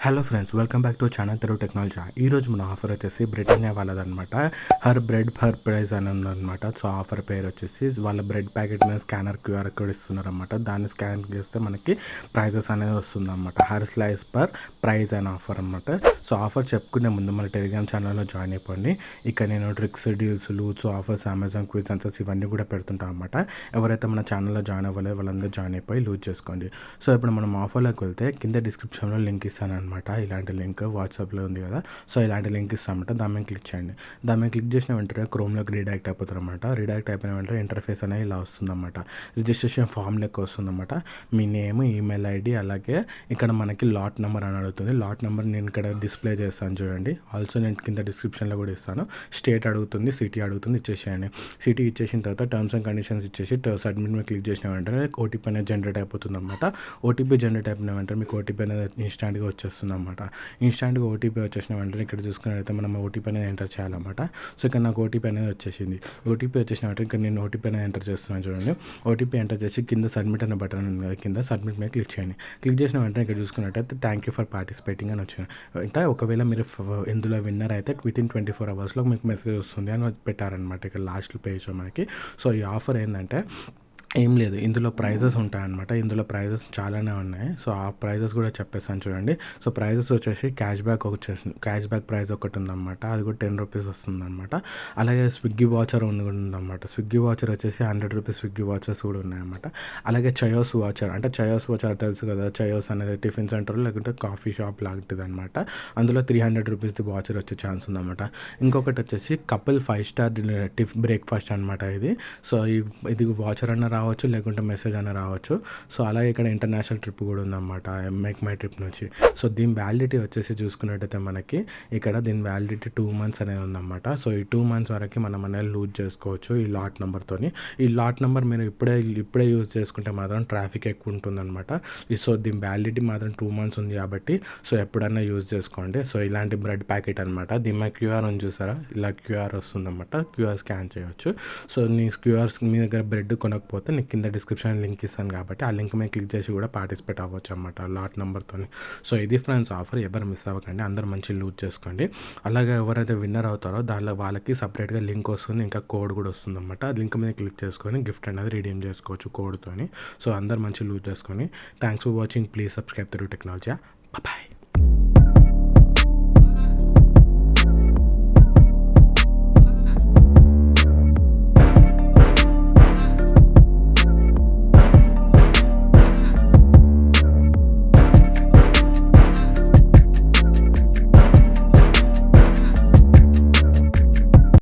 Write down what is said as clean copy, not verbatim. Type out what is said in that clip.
Hello friends, welcome back to channel Telugu technology. ఈరోజు మన offer వచ్చేసి బ్రిటానియా వాళ్ళదనమాట. హర్ బ్రెడ్ హర్ ప్రైజ్ అని ఉందన్నమాట. సో ఆఫర్ పేరు వచ్చేసి వాళ్ళ బ్రెడ్ ప్యాకెట్ మీద స్కానర్ క్యూఆర్ కోడ్ ఇస్తున్నారన్నమాట. దాన్ని స్కాన్ చేస్తే మనకి ప్రైజెస్ అనేది వస్తుందన్నమాట. హర్ స్లైస్ పర్ ప్రైజ్ అనే ఆఫర్ అనమాట. సో ఆఫర్ చెప్పుకునే ముందు మన టెలిగ్రామ్ ఛానల్లో జాయిన్ అయిపోండి. ఇక నేను tricks, deals, loots, offers, Amazon quiz answers ఇవన్నీ కూడా పెడుతుంటాం అనమాట. ఎవరైతే మన ఛానల్లో జాయిన్ అవ్వలేదు వాళ్ళందరూ జాయిన్ అయిపోయి లూజ్ చేసుకోండి. సో ఇప్పుడు మనం ఆఫర్లోకి వెళ్తే కింద డిస్క్రిప్షన్లో లింక్ ఇస్తాను అనమాట. ఇలాంటి లింక్ వాట్సాప్లో ఉంది కదా. సో ఇలాంటి లింక్ ఇస్తామంట. దాని మీద క్లిక్ చేయండి. దాని మీద క్లిక్ చేసిన వెంటనే క్రోమ్లోకి రీడాక్ట్ అయిపోతారు అనమాట. రీడాక్ట్ అయిపోయిన వెంటనే ఇంటర్ఫేస్ అనేది ఇలా వస్తుందన్నమాట. రిజిస్ట్రేషన్ ఫామ్ లెక్క వస్తుందన్నమాట. మీ నేమ్, ఈమెయిల్ ఐడి, అలాగే ఇక్కడ మనకి లాట్ నెంబర్ అని అడుగుతుంది. లాట్ నెంబర్ నేను ఇక్కడ డిస్ప్లే చేస్తాను చూడండి. ఆల్సో నేను కింద డిస్క్రిప్షన్లో కూడా ఇస్తాను. స్టేట్ అడుగుతుంది, సిటీ అడుగుతుంది, ఇచ్చేసేయండి. సిటీ ఇచ్చేసిన తర్వాత టర్మ్స్ అండ్ కండిషన్స్ ఇచ్చేసి సబ్మిట్ మీద క్లిక్ చేసిన వెంటనే ఓటీపీ అనేది జనరేట్ అయిపోతుంది అనమాట. ఓటీపీ జనరేట్ అయిపోయిన వెంటనే మీకు ఓటీపీ అనేది ఇన్స్టాంట్గా వచ్చేస్తుంది అనమాట. ఇన్స్టాంట్గా ఓటీపీ వచ్చేసిన వెంటనే ఇక్కడ చూసుకున్నట్లయితే మనం ఓటీపీ అనేది ఎంటర్ చేయాలన్నమాట. సో ఇక్కడ నాకు ఓటీపీ అనేది వచ్చేసింది. ఓటీపీ వచ్చేసిన వెంటనే ఇక్కడ నేను ఓటీపీ అనేది ఎంటర్ చేస్తున్నాను చూడండి. ఓటీపీ ఎంటర్ చేసి కింద సబ్మిట్ అనే బటన్ ఉంది కదా, కింద సబ్మిట్ మీద క్లిక్ చేయండి. క్లిక్ చేసిన వెంటనే ఇక్కడ చూసుకున్నట్టయితే థ్యాంక్ యూ ఫర్ పార్టిసిపేటింగ్ అని వచ్చింది. అంటే ఒకవేళ మీరు ఇందులో విన్నర్ అయితే వితిన్ 24 అవర్స్లో మీకు మెసేజ్ వస్తుంది అని పెట్టారనమాట ఇక్కడ లాస్ట్ పేజ్లో మనకి. సో ఈ ఆఫర్ ఏంటంటే ఏం లేదు, ఇందులో ప్రైజెస్ ఉంటాయన్నమాట. ఇందులో ప్రైజెస్ చాలానే ఉన్నాయి. సో ఆ ప్రైజెస్ కూడా చెప్పేసాను చూడండి. సో ప్రైజెస్ వచ్చేసి క్యాష్ బ్యాక్ ప్రైజ్ ఒకటి ఉందన్నమాట. అది కూడా 10 రూపీస్ వస్తుందన్నమాట. అలాగే స్విగ్గీ వాచర్ ఉందన్నమాట. స్విగ్గీ వాచర్ వచ్చేసి 100 రూపీస్ స్విగ్గీ వాచర్స్ కూడా ఉన్నాయన్నమాట. అలాగే చయోస్ వాచర్, అంటే చయోస్ వాచర్ తెలుసు కదా. చయోస్ అనేది టిఫిన్ సెంటర్ లేకుంటే కాఫీ షాప్ లాంటిది అనమాట. అందులో 300 రూపీస్ది వాచర్ వచ్చే ఛాన్స్ ఉందన్నమాట. ఇంకొకటి వచ్చేసి కపుల్ 5 స్టార్ బ్రేక్ఫాస్ట్ అనమాట ఇది. సో ఇది వాచర్ అన్న రావచ్చు, లేకుంటే మెసేజ్ అన్న రావచ్చు. సో అలాగే ఇక్కడ ఇంటర్నేషనల్ ట్రిప్ కూడా ఉందన్నమాట, మేక్ మై ట్రిప్ నుంచి. సో దీని వ్యాలిడిటీ వచ్చేసి చూసుకున్నట్టయితే మనకి ఇక్కడ దీని వ్యాలిడిటీ 2 months అనేది ఉందన్నమాట. సో ఈ 2 months వరకు మనం అనేది లూజ్ చేసుకోవచ్చు ఈ లాట్ నెంబర్తోని. ఈ లాట్ నెంబర్ మీరు ఇప్పుడే యూజ్ చేసుకుంటే మాత్రం ట్రాఫిక్ ఎక్కువ ఉంటుందన్నమాట. సో దీని వ్యాలిడిటీ మాత్రం 2 months ఉంది కాబట్టి సో ఎప్పుడన్నా యూజ్ చేసుకోండి. సో ఇలాంటి బ్రెడ్ ప్యాకెట్ అనమాట. దీని మీద క్యూఆర్ ఉంది చూసారా, ఇలా క్యూఆర్ వస్తుందన్నమాట. క్యూఆర్ స్కాన్ చేయవచ్చు. సో నీ క్యూఆర్ మీ దగ్గర బ్రెడ్ కొనకపోతే నీకు కింద డిస్క్రిప్షన్ లింక్ ఇస్తాను కాబట్టి ఆ లింక్ మీద క్లిక్ చేసి కూడా పార్టిసిపేట్ అవ్వచ్చు అనమాట లాట్ నెంబర్తో. సో ఇది ఫ్రెండ్స్ ఆఫర్, ఎవరు మిస్ అవ్వకండి, అందరు మంచి లూజ్ చేసుకోండి. అలాగే ఎవరైతే విన్నర్ అవుతారో దానిలో వాళ్ళకి సపరేట్గా లింక్ వస్తుంది, ఇంకా కోడ్ కూడా వస్తుంది అనమాట. ఆ లింక్ మీద క్లిక్ చేసుకొని గిఫ్ట్ అనేది రిడీమ్ చేసుకోవచ్చు కోడ్తోని. సో అందరు మంచి లూజ్ చేసుకొని. Thanks for watching. Please subscribe Telugu technology. Bye.